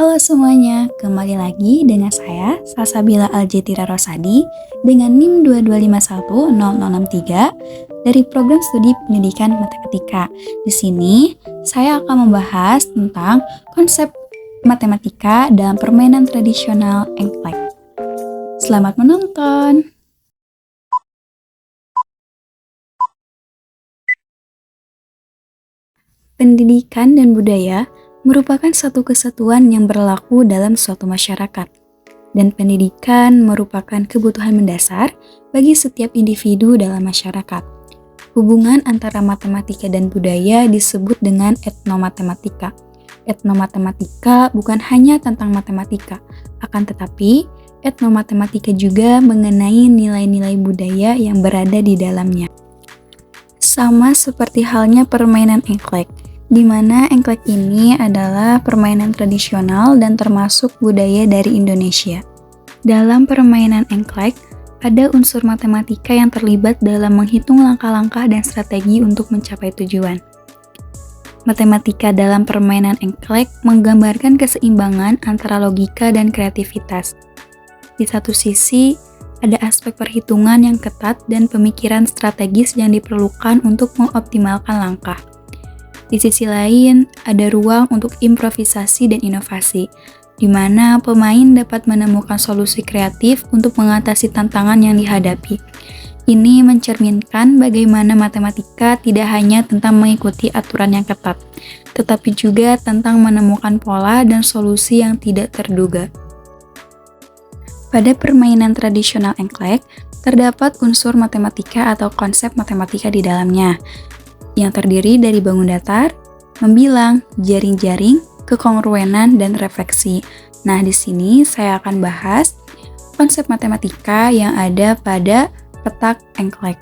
Halo semuanya, kembali lagi dengan saya, Salsabila Aljetira Rosadi, dengan NIM 225100063 dari Program Studi Pendidikan Matematika. Di sini, saya akan membahas tentang konsep matematika dalam permainan tradisional engklek. Selamat menonton! Pendidikan dan budaya merupakan satu kesatuan yang berlaku dalam suatu masyarakat, dan pendidikan merupakan kebutuhan mendasar bagi setiap individu dalam masyarakat. Hubungan antara matematika dan budaya disebut dengan etnomatematika. Etnomatematika bukan hanya tentang matematika, akan tetapi etnomatematika juga mengenai nilai-nilai budaya yang berada di dalamnya. Sama seperti halnya permainan engklek, di mana engklek ini adalah permainan tradisional dan termasuk budaya dari Indonesia. Dalam permainan engklek, ada unsur matematika yang terlibat dalam menghitung langkah-langkah dan strategi untuk mencapai tujuan. Matematika dalam permainan engklek menggambarkan keseimbangan antara logika dan kreativitas. Di satu sisi, ada aspek perhitungan yang ketat dan pemikiran strategis yang diperlukan untuk mengoptimalkan langkah. Di sisi lain, ada ruang untuk improvisasi dan inovasi, di mana pemain dapat menemukan solusi kreatif untuk mengatasi tantangan yang dihadapi. Ini mencerminkan bagaimana matematika tidak hanya tentang mengikuti aturan yang ketat, tetapi juga tentang menemukan pola dan solusi yang tidak terduga. Pada permainan tradisional engklek, terdapat unsur matematika atau konsep matematika di dalamnya, yang terdiri dari bangun datar, membilang, jaring-jaring, kekongruenan, dan refleksi. Nah, di sini saya akan bahas konsep matematika yang ada pada petak engklek.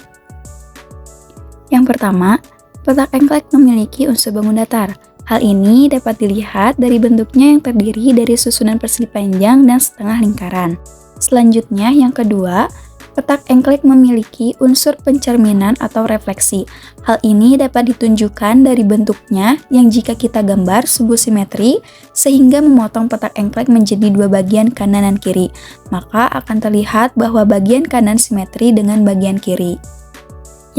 Yang pertama, petak engklek memiliki unsur bangun datar. Hal ini dapat dilihat dari bentuknya yang terdiri dari susunan persegi panjang dan setengah lingkaran. Selanjutnya, yang kedua, petak engklek memiliki unsur pencerminan atau refleksi. Hal ini dapat ditunjukkan dari bentuknya yang jika kita gambar sebuah simetri sehingga memotong petak engklek menjadi dua bagian kanan dan kiri, maka akan terlihat bahwa bagian kanan simetri dengan bagian kiri.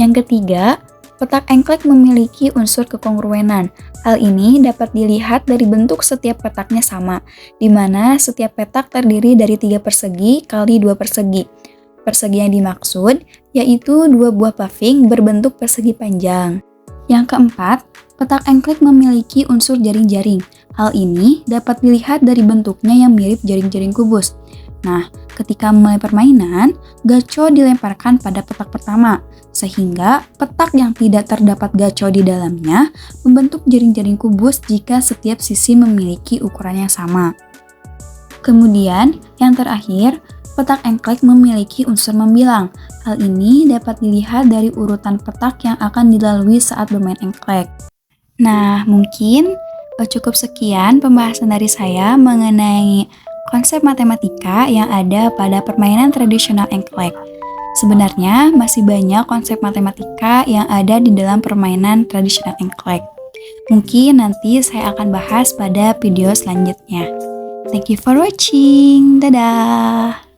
Yang ketiga, petak engklek memiliki unsur kekongruenan. Hal ini dapat dilihat dari bentuk setiap petaknya sama, di mana setiap petak terdiri dari 3 persegi kali 2 persegi. Persegi yang dimaksud yaitu dua buah paving berbentuk persegi panjang. Yang keempat, petak engklek memiliki unsur jaring-jaring. Hal ini dapat dilihat dari bentuknya yang mirip jaring-jaring kubus. Nah, ketika memulai permainan, gaco dilemparkan pada petak pertama, sehingga petak yang tidak terdapat gaco di dalamnya membentuk jaring-jaring kubus jika setiap sisi memiliki ukuran yang sama. Kemudian, yang terakhir, petak engklek memiliki unsur membilang. Hal ini dapat dilihat dari urutan petak yang akan dilalui saat bermain engklek. Nah, mungkin cukup sekian pembahasan dari saya mengenai konsep matematika yang ada pada permainan tradisional engklek. Sebenarnya masih banyak konsep matematika yang ada di dalam permainan tradisional engklek. Mungkin nanti saya akan bahas pada video selanjutnya. Thank you for watching. Dadah!